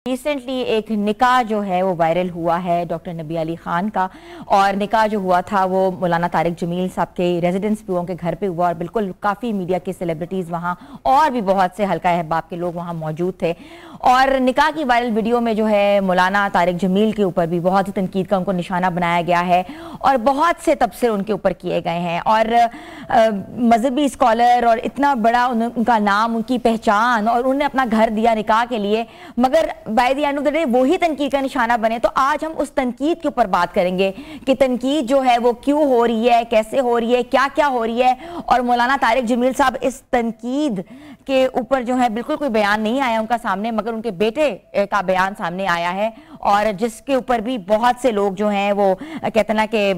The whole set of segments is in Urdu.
ریسنٹلی ایک نکاح جو ہے وہ وائرل ہوا ہے ڈاکٹر نبی علی خان کا، اور نکاح جو ہوا تھا وہ مولانا طارق جمیل صاحب کے ریزیڈنس پیو کے گھر پہ ہوا، اور بالکل کافی میڈیا کے سیلیبریٹیز وہاں اور بھی بہت سے حلقہ احباب کے لوگ وہاں موجود تھے، اور نکاح کی وائرل ویڈیو میں جو ہے مولانا طارق جمیل کے اوپر بھی بہت ہی تنقید کا ان کو نشانہ بنایا گیا ہے، اور بہت سے تبصرے ان کے اوپر کیے گئے ہیں، اور مذہبی اسکالر اور اتنا بڑا ان کا نام، ان کی پہچان، اور انہوں نے اپنا گھر دیا نکاح کے لیے، مگر by the end of the day وہی تنقید کا نشانہ بنے۔ تو آج ہم اس تنقید کے اوپر بات کریں گے کہ تنقید جو ہے وہ کیوں ہو رہی ہے، کیسے ہو رہی ہے، کیا کیا ہو رہی ہے، اور مولانا طارق جمیل صاحب اس تنقید کے اوپر جو ہے بالکل کوئی بیان نہیں آیا ان کا سامنے، مگر ان کے بیٹے کا بیان سامنے آیا ہے، اور جس کے اوپر بھی بہت سے لوگ جو ہیں وہ کہتے ہیں کہ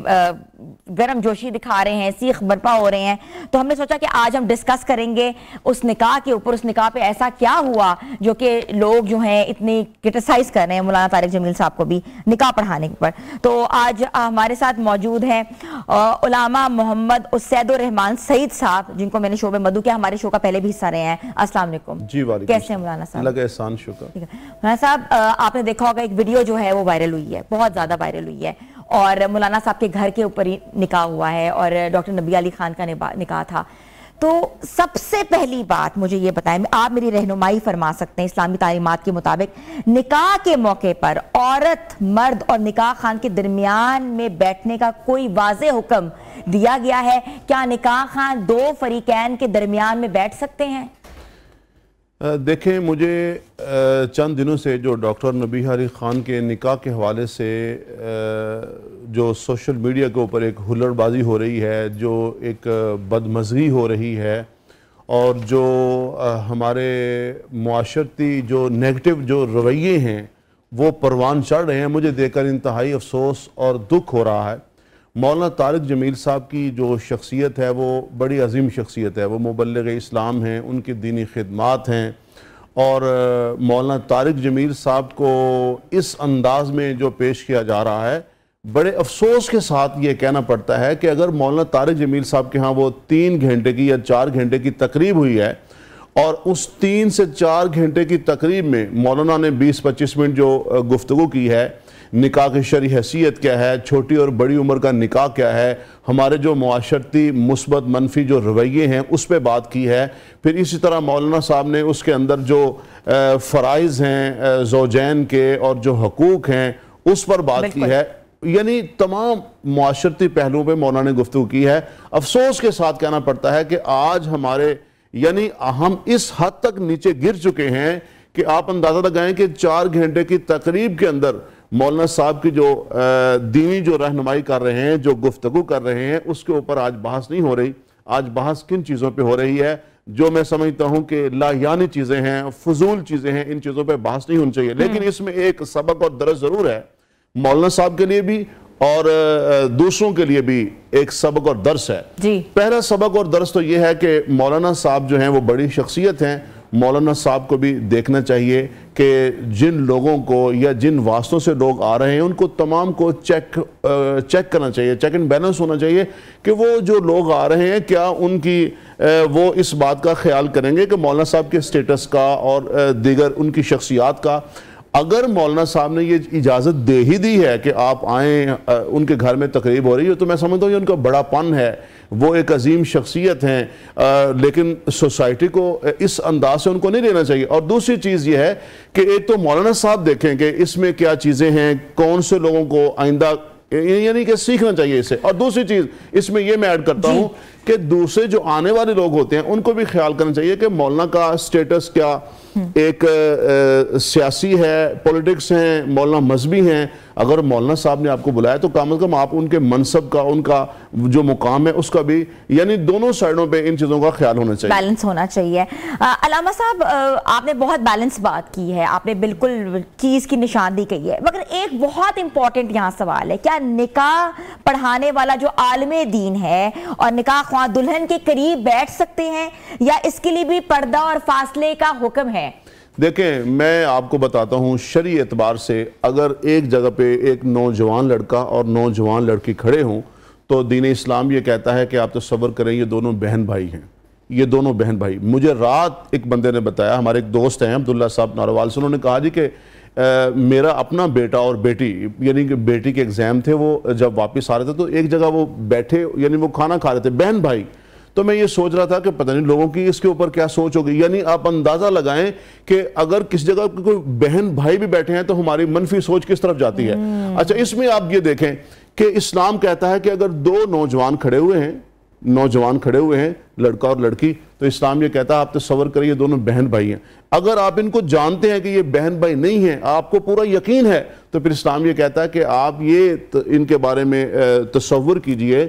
گرم جوشی دکھا رہے ہیں، سیخ برپا ہو رہے ہیں۔ تو ہم نے سوچا کہ آج ہم ڈسکس کریں گے اس نکاح کے اوپر، اس نکاح پہ ایسا کیا ہوا جو کہ لوگ جو ہیں اتنی کرٹیسائز کر رہے ہیں مولانا طارق جمیل صاحب کو بھی نکاح پڑھانے پر۔ تو آج ہمارے ساتھ موجود ہیں علامہ محمد اسید الرحمان سعید صاحب، جن کو میں نے شو میں مدعو کیا، ہمارے شو کا پہلے بھی حصہ رہے ہیں۔ السلام علیکم جی، وعلیکم کیسے ہیں مولانا صاحب؟ اللہ کا احسان شکر۔ مولانا صاحب، آپ نے دیکھا ہوگا ایک ویڈیو جو ہے وہ وائرل ہوئی ہے، بہت زیادہ وائرل ہوئی ہے، اور مولانا صاحب کے گھر کے اوپر ہی نکاح ہوا ہے، اور ڈاکٹر نبی علی خان کا نکاح تھا۔ تو سب سے پہلی بات مجھے یہ بتائیں، آپ میری رہنمائی فرما سکتے ہیں اسلامی تعلیمات کے مطابق، نکاح کے موقع پر عورت، مرد اور نکاح خان کے درمیان میں بیٹھنے کا کوئی واضح حکم دیا گیا ہے؟ کیا نکاح خان دو فریقین کے درمیان میں بیٹھ سکتے ہیں؟ دیکھیں، مجھے چند دنوں سے جو ڈاکٹر نبی علی خان کے نکاح کے حوالے سے جو سوشل میڈیا کے اوپر ایک ہلڑ بازی ہو رہی ہے، جو ایک بدمزگی ہو رہی ہے، اور جو ہمارے معاشرتی جو نیگٹیو جو رویے ہیں وہ پروان چڑھ رہے ہیں، مجھے دیکھ کر انتہائی افسوس اور دکھ ہو رہا ہے۔ مولانا طارق جمیل صاحب کی جو شخصیت ہے وہ بڑی عظیم شخصیت ہے، وہ مبلغ اسلام ہیں، ان کی دینی خدمات ہیں، اور مولانا طارق جمیل صاحب کو اس انداز میں جو پیش کیا جا رہا ہے، بڑے افسوس کے ساتھ یہ کہنا پڑتا ہے کہ اگر مولانا طارق جمیل صاحب کے ہاں وہ 3 گھنٹے کی یا 4 گھنٹے کی تقریب ہوئی ہے، اور اس 3 سے 4 گھنٹے کی تقریب میں مولانا نے 20-25 منٹ جو گفتگو کی ہے، نکاح کی شرعی حیثیت کیا ہے، چھوٹی اور بڑی عمر کا نکاح کیا ہے، ہمارے جو معاشرتی مثبت منفی جو رویے ہیں اس پہ بات کی ہے، پھر اسی طرح مولانا صاحب نے اس کے اندر جو فرائض ہیں زوجین کے اور جو حقوق ہیں اس پر بات کی ہے، یعنی تمام معاشرتی پہلوؤں پہ مولانا نے گفتگو کی ہے۔ افسوس کے ساتھ کہنا پڑتا ہے کہ آج ہمارے یعنی ہم اس حد تک نیچے گر چکے ہیں کہ آپ اندازہ لگائیں کہ 4 گھنٹے کی تقریب کے اندر مولانا صاحب کی جو دینی جو رہنمائی کر رہے ہیں، جو گفتگو کر رہے ہیں، اس کے اوپر آج بحث نہیں ہو رہی۔ آج بحث کن چیزوں پہ ہو رہی ہے جو میں سمجھتا ہوں کہ لا یعنی چیزیں ہیں، فضول چیزیں ہیں، ان چیزوں پہ بحث نہیں ہونی چاہیے، لیکن اس میں ایک سبق اور درس ضرور ہے، مولانا صاحب کے لیے بھی اور دوسروں کے لیے بھی ایک سبق اور درس ہے۔ پہلا سبق اور درس تو یہ ہے کہ مولانا صاحب جو ہیں وہ بڑی شخصیت ہیں، مولانا صاحب کو بھی دیکھنا چاہیے کہ جن لوگوں کو یا جن واسطوں سے لوگ آ رہے ہیں ان کو تمام کو چیک کرنا چاہیے، چیک اینڈ بیلنس ہونا چاہیے کہ وہ جو لوگ آ رہے ہیں کیا ان کی وہ اس بات کا خیال کریں گے کہ مولانا صاحب کے سٹیٹس کا اور دیگر ان کی شخصیات کا، اگر مولانا صاحب نے یہ اجازت دے ہی دی ہے کہ آپ آئیں، ان کے گھر میں تقریب ہو رہی ہے، تو میں سمجھتا ہوں یہ ان کا بڑا پن ہے، وہ ایک عظیم شخصیت ہیں، لیکن سوسائٹی کو اس انداز سے ان کو نہیں لینا چاہیے۔ اور دوسری چیز یہ ہے کہ ایک تو مولانا صاحب دیکھیں کہ اس میں کیا چیزیں ہیں، کون سے لوگوں کو آئندہ یعنی کہ سیکھنا چاہیے اسے، اور دوسری چیز اس میں یہ میں ایڈ کرتا ہوں کہ دوسرے جو آنے والے لوگ ہوتے ہیں ان کو بھی خیال کرنا چاہیے کہ مولانا کا سٹیٹس کیا، ایک سیاسی ہے، پولیٹکس ہیں، مولانا مذہبی ہیں، اگر مولانا صاحب نے آپ کو بلایا تو کم از کم آپ ان کے منصب کا، ان کا جو مقام ہے اس کا بھی، یعنی دونوں سائڈوں پہ ان چیزوں کا خیال ہونا چاہیے، بیلنس ہونا چاہیے۔ علامہ صاحب، آپ نے بہت بیلنس بات کی ہے، آپ نے بالکل چیز کی نشاندہی کی ہے، مگر ایک بہت امپورٹنٹ یہاں سوال ہے، کیا نکاح پڑھانے والا جو عالم دین ہے اور نکاح خواہ دلہن کے قریب بیٹھ سکتے ہیں، یا اس کے لیے بھی پردہ اور فاصلے کا حکم ہے؟ دیکھیں، میں آپ کو بتاتا ہوں شرعی اعتبار سے اگر ایک جگہ پہ ایک نوجوان لڑکا اور نوجوان لڑکی کھڑے ہوں تو دین اسلام یہ کہتا ہے کہ آپ تصور کریں یہ دونوں بہن بھائی ہیں، یہ دونوں بہن بھائی۔ مجھے رات ایک بندے نے بتایا، ہمارے ایک دوست ہیں عبداللہ صاحب ناروال سے، انہوں نے کہا جی کہ میرا اپنا بیٹا اور بیٹی، یعنی کہ بیٹی کے ایگزام تھے، وہ جب واپس آ رہے تھے تو ایک جگہ وہ بیٹھے، یعنی وہ کھانا کھا رہے تھے بہن بھائی، تو میں یہ سوچ رہا تھا کہ پتہ نہیں لوگوں کی اس کے اوپر کیا سوچ ہوگی. یعنی آپ اندازہ لگائیں کہ اگر کس جگہ کوئی بہن بھائی بھی بیٹھے ہیں تو ہماری منفی سوچ کس طرف جاتی ہے. اچھا، اس میں آپ یہ دیکھیں کہ اسلام کہتا ہے کہ اگر دو نوجوان کھڑے ہوئے ہیں لڑکا اور لڑکی، تو اسلام یہ کہتا ہے آپ تصور کریں یہ دونوں بہن بھائی ہیں. اگر آپ ان کو جانتے ہیں کہ یہ بہن بھائی نہیں ہیں، آپ کو پورا یقین ہے، تو پھر اسلام یہ کہتا ہے کہ آپ یہ ان کے بارے میں تصور کیجئے،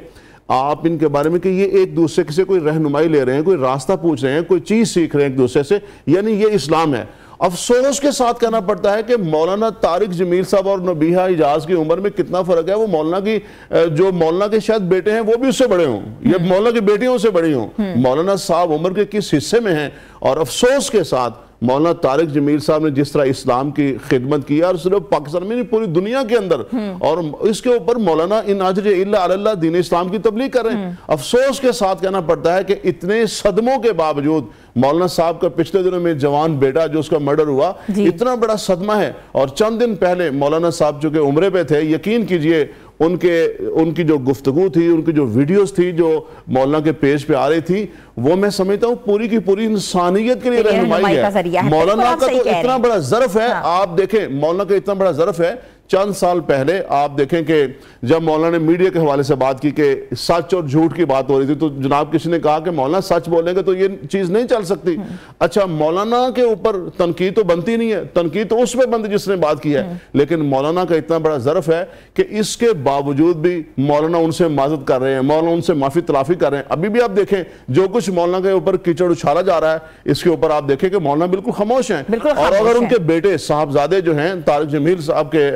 آپ ان کے بارے میں کہ یہ ایک دوسرے سے کوئی رہنمائی لے رہے ہیں، کوئی راستہ پوچھ رہے ہیں، کوئی چیز سیکھ رہے ہیں ایک دوسرے سے. یعنی یہ اسلام ہے. افسوس کے ساتھ کہنا پڑتا ہے کہ مولانا طارق جمیل صاحب اور نبیہہ اعجاز کی عمر میں کتنا فرق ہے. وہ مولانا کے شاید بیٹے ہیں وہ بھی اس سے بڑے ہوں، یا مولانا کی بیٹیاں اس سے بڑی ہوں. مولانا صاحب عمر کے کس حصے میں ہیں، اور افسوس کے ساتھ مولانا طارق جمیل صاحب نے جس طرح اسلام کی خدمت کی، اور صرف پاکستان میں نہیں پوری دنیا کے اندر، اور اس کے اوپر مولانا ان اجر الا علی اللہ دین اسلام کی تبلیغ کر رہے ہیں. افسوس کے ساتھ کہنا پڑتا ہے کہ اتنے صدموں کے باوجود مولانا صاحب کا پچھلے دنوں میں جوان بیٹا جو اس کا مرڈر ہوا، اتنا بڑا صدمہ ہے. اور چند دن پہلے مولانا صاحب جو کہ عمرے پہ تھے، یقین کیجئے ان کی جو گفتگو تھی، ان کی جو ویڈیوز تھی جو مولانا کے پیج پہ آ رہی تھی، وہ میں سمجھتا ہوں پوری کی پوری انسانیت کے لیے رہنمائی ہے. مولانا کا تو اتنا بڑا ظرف ہے. آپ دیکھیں مولانا کا اتنا بڑا ظرف ہے. چند سال پہلے آپ دیکھیں کہ جب مولانا نے میڈیا کے حوالے سے بات کی کہ سچ اور جھوٹ کی بات ہو رہی تھی، تو جناب کسی نے کہا کہ مولانا سچ بولیں گے تو یہ چیز نہیں چل سکتی. اچھا، مولانا کے اوپر تنقید تو بنتی نہیں ہے، تنقید تو اس پہ بنتی جس نے بات کی ہے. لیکن مولانا کا اتنا بڑا ظرف ہے کہ اس کے باوجود بھی مولانا ان سے معذرت کر رہے ہیں، مولانا ان سے معافی تلافی کر رہے ہیں. ابھی بھی آپ دیکھیں جو کچھ مولانا کے اوپر کیچڑ اچھالا جا رہا ہے، اس کے اوپر آپ دیکھیں کہ مولانا بالکل خاموش ہیں. اور اگر ان کے بیٹے صاحبزادے جو ہیں طارق جمیل صاحب کے،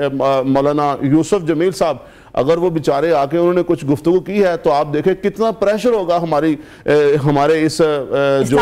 مولانا یوسف جمیل صاحب، اگر وہ بیچارے آ کے انہوں نے کچھ گفتگو کی ہے تو آپ دیکھیں کتنا پریشر ہوگا ہمارے اس جو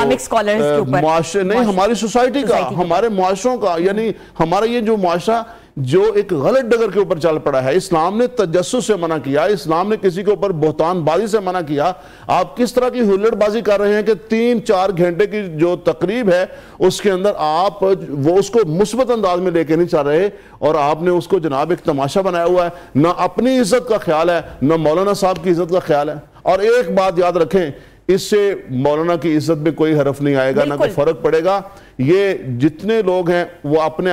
معاشرے، نہیں ہماری سوسائٹی کا، ہمارے معاشروں کا. یعنی ہمارا یہ جو معاشرہ جو ایک غلط ڈگر کے اوپر چل پڑا ہے. اسلام نے تجسس سے منع کیا، اسلام نے کسی کے اوپر بہتان بازی سے منع کیا. آپ کس طرح کی ہلڑ بازی کر رہے ہیں کہ 3-4 گھنٹے کی جو تقریب ہے اس کے اندر آپ وہ اس کو مثبت انداز میں لے کے نہیں چل رہے، اور آپ نے اس کو جناب ایک تماشا بنایا ہوا ہے. نہ اپنی عزت کا خیال ہے، نہ مولانا صاحب کی عزت کا خیال ہے. اور ایک بات یاد رکھیں، اس سے مولانا کی عزت میں کوئی حرف نہیں آئے گا، نہ کوئی فرق پڑے گا. یہ جتنے لوگ ہیں وہ اپنے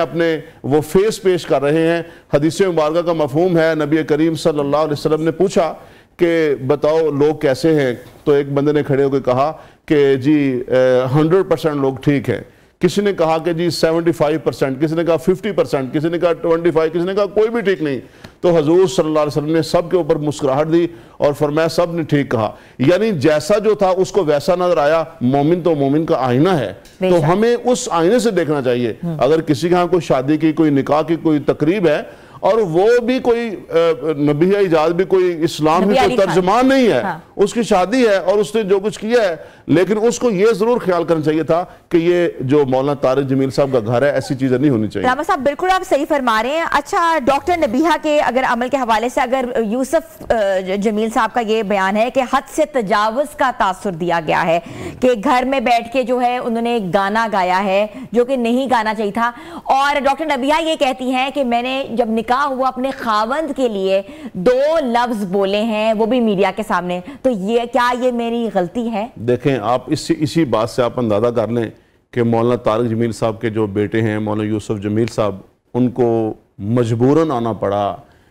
وہ فیس پیش کر رہے ہیں. حدیث مبارکہ کا مفہوم ہے، نبی کریم صلی اللہ علیہ وسلم نے پوچھا کہ بتاؤ لوگ کیسے ہیں، تو ایک بندے نے کھڑے ہو کے کہا کہ جی 100% لوگ ٹھیک ہیں. کسی نے کہا کہ جی 75%، کسی نے کہا 50%، کسی نے کہا 25%، کسی نے کہا کوئی بھی ٹھیک نہیں. تو حضور صلی اللہ علیہ وسلم نے سب کے اوپر مسکراہٹ دی اور فرمایا سب نے ٹھیک کہا. یعنی جیسا جو تھا اس کو ویسا نظر آیا. مومن تو مومن کا آئینہ ہے، تو ہمیں اس آئینے سے دیکھنا چاہیے. اگر کسی کے ہاں کوئی شادی کی، کوئی نکاح کی کوئی تقریب ہے، اور وہ بھی کوئی نبیہ اعجاز بھی کوئی اسلام میں کوئی ترجمان نہیں ہے، اس کی شادی ہے اور اس نے جو کچھ کیا ہے، لیکن اس کو یہ ضرور خیال کرنا چاہیے تھا کہ یہ جو مولانا طارق جمیل صاحب کا گھر ہے، ایسی چیزیں نہیں ہونی چاہیے. راما صاحب بالکل آپ صحیح فرما رہے ہیں. اچھا، ڈاکٹر نبیہہ کے اگر عمل کے حوالے سے اگر یوسف جمیل صاحب کا یہ بیان ہے کہ حد سے تجاوز کا تاثر دیا گیا ہے، کہ گھر میں بیٹھ کے جو ہے انہوں نے گانا گایا ہے جو کہ نہیں گانا چاہیے تھا. اور ڈاکٹر نبیہہ یہ کہتی ہیں کہ میں نے جب نکاح ہوا اپنے خاوند کے لیے 2 لفظ بولے ہیں، وہ بھی میڈیا کے سامنے، تو یہ میری غلطی ہے؟ دیکھیں آپ اسی بات سے آپ اندازہ کر لیں کہ مولانا طارق جمیل صاحب کے جو بیٹے ہیں مولانا یوسف جمیل صاحب، ان کو مجبوراً آنا پڑا،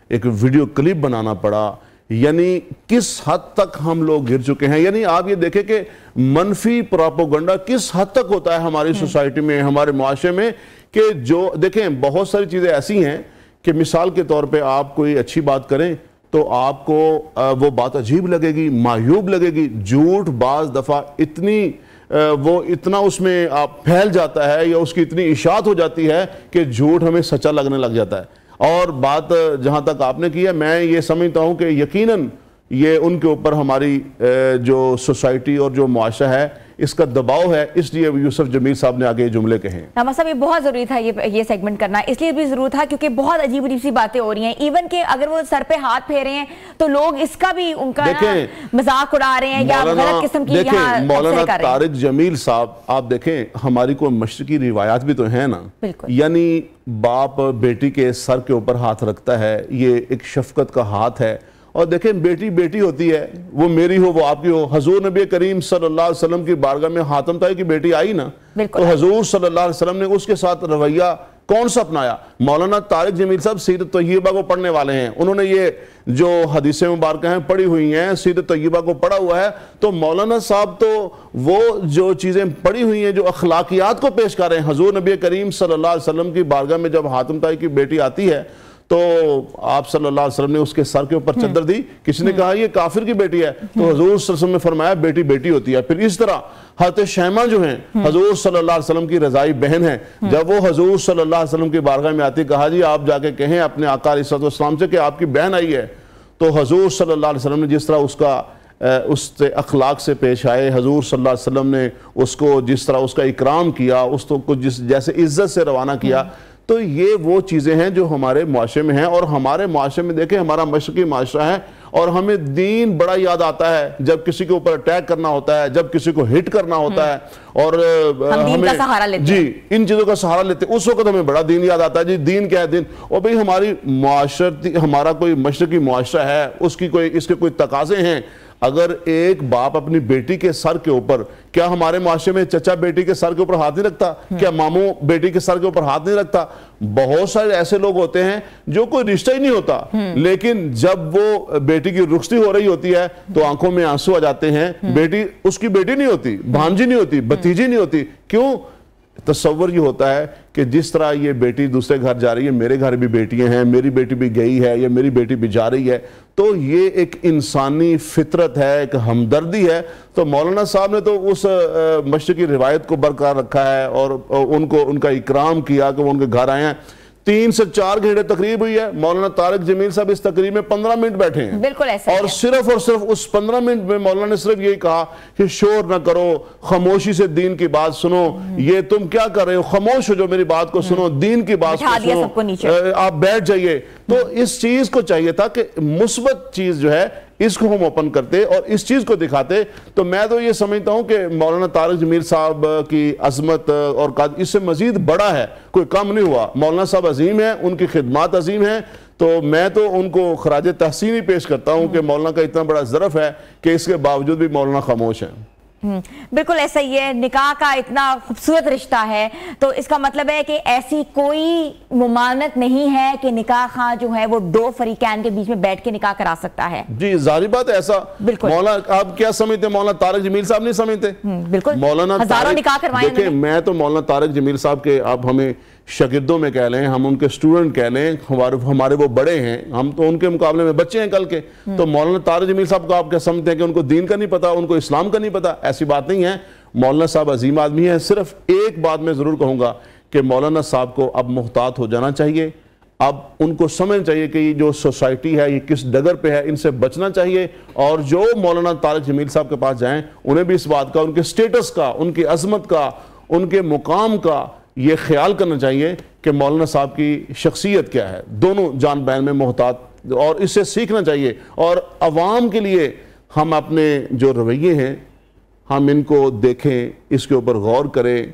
ایک ویڈیو کلپ بنانا پڑا. یعنی کس حد تک ہم لوگ گر چکے ہیں. یعنی آپ یہ دیکھیں کہ منفی پروپیگنڈا کس حد تک ہوتا ہے ہماری سوسائٹی میں، ہمارے معاشرے میں، کہ جو دیکھیں بہت ساری چیزیں ایسی ہیں کہ مثال کے طور پہ آپ کوئی اچھی بات کریں تو آپ کو وہ بات عجیب لگے گی، معیوب لگے گی. جھوٹ بعض دفعہ اتنا اس میں آپ پھیل جاتا ہے یا اس کی اتنی اشاعت ہو جاتی ہے کہ جھوٹ ہمیں سچا لگنے لگ جاتا ہے. اور بات جہاں تک آپ نے کی ہے، میں یہ سمجھتا ہوں کہ یقیناً یہ ان کے اوپر ہماری جو سوسائٹی اور جو معاشرہ ہے اس کا دباؤ ہے، اس لیے یوسف جمیل صاحب نے آگے یہ جملے کہے ہیں۔ راما صاحب یہ بہت ضروری تھا یہ سیگمنٹ کرنا، اس لیے بھی ضرور تھا کیونکہ بہت عجیب عجیب سی باتیں ہو رہی ہیں، ایون کہ اگر وہ سر پہ ہاتھ پھیرے ہیں تو لوگ اس کا بھی ان کا مذاق اڑا رہے ہیں یا غلط قسم کی یہاں مولانا طارق جمیل صاحب آپ دیکھیں ہماری کوئی مشرقی روایات بھی تو ہیں نا، یعنی باپ بیٹی کے سر کے اوپر ہاتھ رکھتا ہے، یہ ایک شفقت کا ہاتھ ہے، اور دیکھیں بیٹی بیٹی ہوتی ہے، وہ میری ہو وہ آپ کی ہو۔ حضور نبی کریم صلی اللہ علیہ وسلم کی بارگاہ میں حاتم طائی کی بیٹی آئی نا، تو حضور صلی اللہ علیہ وسلم نے اس کے ساتھ رویہ کون سا اپنایا؟ مولانا طارق جمیل صاحب سیرت طیبہ کو پڑھنے والے ہیں، انہوں نے یہ جو حدیثیں مبارکہ ہیں پڑھی ہوئی ہیں، سیرت طیبہ کو پڑھا ہوا ہے، تو مولانا صاحب تو وہ جو چیزیں پڑھی ہوئی ہیں جو اخلاقیات کو پیش کر رہے ہیں۔ حضور نبی کریم صلی اللہ علیہ وسلم کی بارگاہ میں جب حاتم طائی کی بیٹی آتی ہے تو آپ صلی اللہ علیہ وسلم نے اس کے سر کے اوپر چادر دی، کسی نے کہا یہ کافر کی بیٹی ہے، تو حضور صلی اللہ علیہ وسلم نے فرمایا بیٹی بیٹی ہوتی ہے۔ پھر اس طرح حضرت شیمہ جو ہیں حضور صلی اللہ علیہ وسلم کی رضائی بہن ہیں، جب وہ حضور صلی اللہ علیہ وسلم کی بارگاہ میں آتی، کہا جی آپ جا کے کہیں اپنے آقا علیہ السلام سے کہ آپ کی بہن آئی ہے، تو حضور صلی اللہ علیہ وسلم نے جس طرح اس سے اخلاق سے پیش آئے، حضور صلی اللہ علیہ وسلم نے اس کو جس طرح اس کا اکرام کیا، اس کو جیسے عزت سے روانہ کیا، تو یہ وہ چیزیں ہیں جو ہمارے معاشرے میں ہیں۔ اور ہمارے معاشرے میں دیکھیں ہمارا مشرقی معاشرہ ہے، اور ہمیں دین بڑا یاد آتا ہے جب کسی کے اوپر اٹیک کرنا ہوتا ہے، جب کسی کو ہٹ کرنا ہوتا ہے، اور ہم دین کا سہارا لیتے ہیں، جی ان چیزوں کا سہارا لیتے ہیں، اس وقت ہمیں بڑا دین یاد آتا ہے، جی دین کیا ہے دین، اور بھئی ہماری معاشرتی ہمارا کوئی مشرقی معاشرہ ہے، اس کے کوئی تقاضے ہیں۔ اگر ایک باپ اپنی بیٹی کے سر کے اوپر، کیا ہمارے معاشرے میں چچا بیٹی کے سر کے اوپر ہاتھ نہیں رکھتا؟ کیا ماموں بیٹی کے سر کے اوپر ہاتھ نہیں رکھتا؟ بہت سارے ایسے لوگ ہوتے ہیں جو کوئی رشتہ ہی نہیں ہوتا، لیکن جب وہ بیٹی کی رخصتی ہو رہی ہوتی ہے تو آنکھوں میں آنسو آ جاتے ہیں۔ بیٹی اس کی بیٹی نہیں ہوتی، بھانجی نہیں ہوتی، بھتیجی نہیں ہوتی، کیوں؟ تصور یہ ہوتا ہے کہ جس طرح یہ بیٹی دوسرے گھر جا رہی ہے، میرے گھر بھی بیٹیاں ہیں، میری بیٹی بھی گئی ہے یا میری بیٹی بھی جا رہی ہے، تو یہ ایک انسانی فطرت ہے، ایک ہمدردی ہے۔ تو مولانا صاحب نے تو اس مشرقی روایت کو برقرار رکھا ہے اور ان کا اکرام کیا کہ وہ ان کے گھر آئے ہیں۔ 3 سے 4 گھنٹے تقریب ہوئی ہے، مولانا طارق جمیل صاحب اس تقریب میں 15 منٹ بیٹھے ہیں، بالکل ایسا اور صرف اس 15 منٹ میں مولانا نے صرف یہی کہا کہ شور نہ کرو، خاموشی سے دین کی بات سنو، یہ تم کیا کر رہے ہو، خاموش ہو جو میری بات کو سنو، دین کی بات کو سنو، آپ بیٹھ جائیے۔ تو اس چیز کو چاہیے تھا کہ مثبت چیز جو ہے اس کو ہم اوپن کرتے اور اس چیز کو دکھاتے۔ تو میں تو یہ سمجھتا ہوں کہ مولانا طارق جمیل صاحب کی عظمت اور اس سے مزید بڑا ہے، کوئی کم نہیں ہوا۔ مولانا صاحب عظیم ہیں، ان کی خدمات عظیم ہیں، تو میں تو ان کو خراج تحسین ہی پیش کرتا ہوں کہ مولانا کا اتنا بڑا ظرف ہے کہ اس کے باوجود بھی مولانا خاموش ہیں۔ بالکل ایسا ہی ہے، نکاح کا اتنا خوبصورت رشتہ ہے، تو اس کا مطلب ہے کہ ایسی کوئی ممانعت نہیں ہے کہ نکاح خواہ جو ہے وہ 2 فریقین کے بیچ میں بیٹھ کے نکاح کرا سکتا ہے۔ جی ظاہری بات ہے ایسا، مولانا آپ کیا سمجھتے ہیں؟ مولانا طارق جمیل صاحب نہیں سمجھتے؟ بالکل، مولانا ہزاروں نکاح کروائے۔ دیکھیں میں تو مولانا طارق جمیل صاحب کے، آپ ہمیں شاگردوں میں کہہ لیں، ہم ان کے سٹوڈنٹ کہہ لیں، ہمارے وہ بڑے ہیں، ہم تو ان کے مقابلے میں بچے ہیں کل کے، تو مولانا طارق جمیل صاحب کو آپ کیا سمجھتے ہیں کہ ان کو دین کا نہیں پتا، ان کو اسلام کا نہیں پتا؟ ایسی بات نہیں ہے، مولانا صاحب عظیم آدمی ہیں۔ صرف ایک بات میں ضرور کہوں گا کہ مولانا صاحب کو اب محتاط ہو جانا چاہیے، اب ان کو سمجھنا چاہیے کہ یہ جو سوسائٹی ہے یہ کس ڈگر پہ ہے، ان سے بچنا چاہیے، اور جو مولانا طارق جمیل صاحب کے پاس جائیں انہیں بھی اس بات کا، ان کے سٹیٹس کا، ان کی عظمت کا، ان کے مقام کا یہ خیال کرنا چاہیے کہ مولانا صاحب کی شخصیت کیا ہے۔ دونوں جان بین میں محتاط، اور اس سے سیکھنا چاہیے، اور عوام کے لیے ہم اپنے جو رویے ہیں ہم ان کو دیکھیں، اس کے اوپر غور کریں،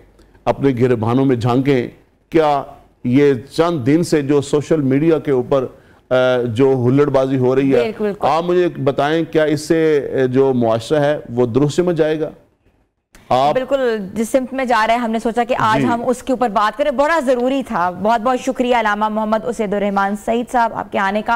اپنے گربانوں میں جھانکیں۔ کیا یہ چند دن سے جو سوشل میڈیا کے اوپر جو ہلڑ بازی ہو رہی ہے، آپ مجھے بتائیں کیا اس سے جو معاشرہ ہے وہ درست سمجھ جائے گا؟ بالکل جس سمت میں جا رہے ہیں، ہم نے سوچا کہ آج ہم اس کے اوپر بات کریں، بڑا ضروری تھا۔ بہت بہت شکریہ علامہ محمد اسید الرحمان سعید صاحب آپ کے آنے کا۔